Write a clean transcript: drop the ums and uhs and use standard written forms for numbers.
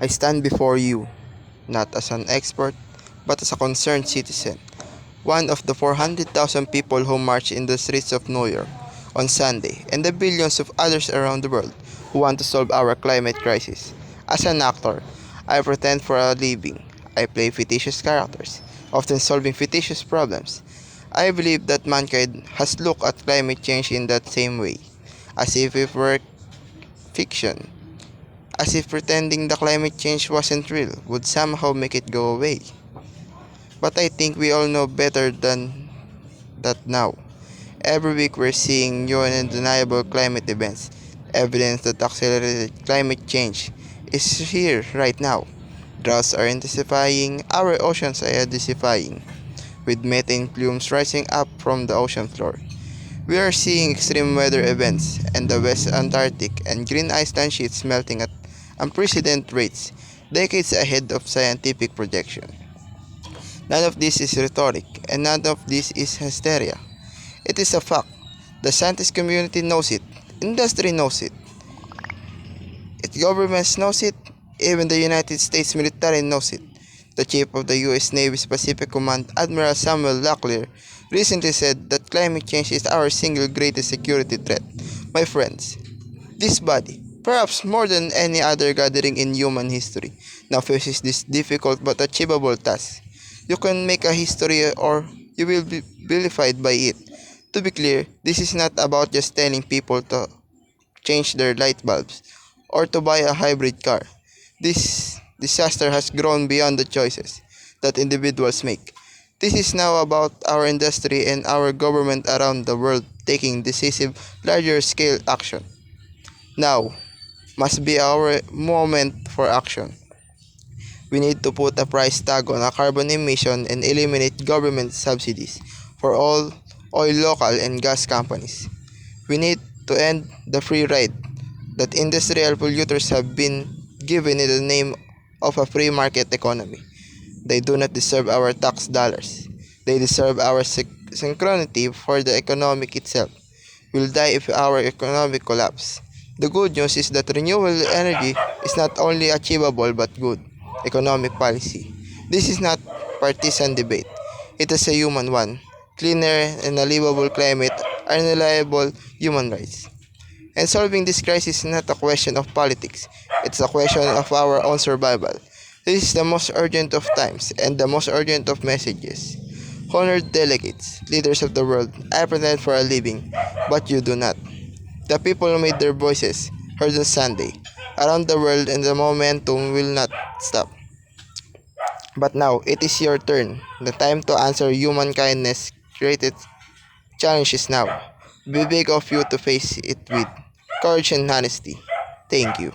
I stand before you, not as an expert, but as a concerned citizen, one of the 400,000 people who marched in the streets of New York on Sunday, and the billions of others around the world who want to solve our climate crisis. As an actor, I pretend for a living. I play fictitious characters, often solving fictitious problems. I believe that mankind has looked at climate change in that same way, as if it were fiction, as if pretending the climate change wasn't real would somehow make it go away. But I think we all know better than that now. Every week we're seeing new and undeniable climate events, evidence that accelerated climate change is here right now. Droughts are intensifying, our oceans are acidifying, with methane plumes rising up from the ocean floor. We are seeing extreme weather events and the West Antarctic and green Iceland sheets melting at unprecedented rates, decades ahead of scientific projection. None of this is rhetoric, and none of this is hysteria. It is a fact. The scientist community knows it, industry knows it, its governments knows it, even the United States military knows it. The chief of the U.S. Navy's Pacific Command, Admiral Samuel Locklear, recently said that climate change is our single greatest security threat. My friends, this body, perhaps more than any other gathering in human history, now faces this difficult but achievable task. You can make a history or you will be vilified by it. To be clear, this is not about just telling people to change their light bulbs or to buy a hybrid car. This disaster has grown beyond the choices that individuals make. This is now about our industry and our government around the world taking decisive, larger scale action. Now must be our moment for action. We need to put a price tag on a carbon emission and eliminate government subsidies for all oil, local, and gas companies. We need to end the free ride that industrial polluters have been given in the name of a free market economy. They do not deserve our tax dollars. They deserve our synchronity for the economic itself. Will die if our economic collapse. The good news is that renewable energy is not only achievable but good economic policy. This is not partisan debate. It is a human one. Cleaner and a livable climate are reliable human rights. And solving this crisis is not a question of politics. It's a question of our own survival. This is the most urgent of times and the most urgent of messages. Honored delegates, leaders of the world, I pretend for a living, but you do not. The people who made their voices heard on Sunday, around the world, and the momentum will not stop. But now, it is your turn. The time to answer humankindness created challenges now. We beg of you to face it with courage and honesty. Thank you.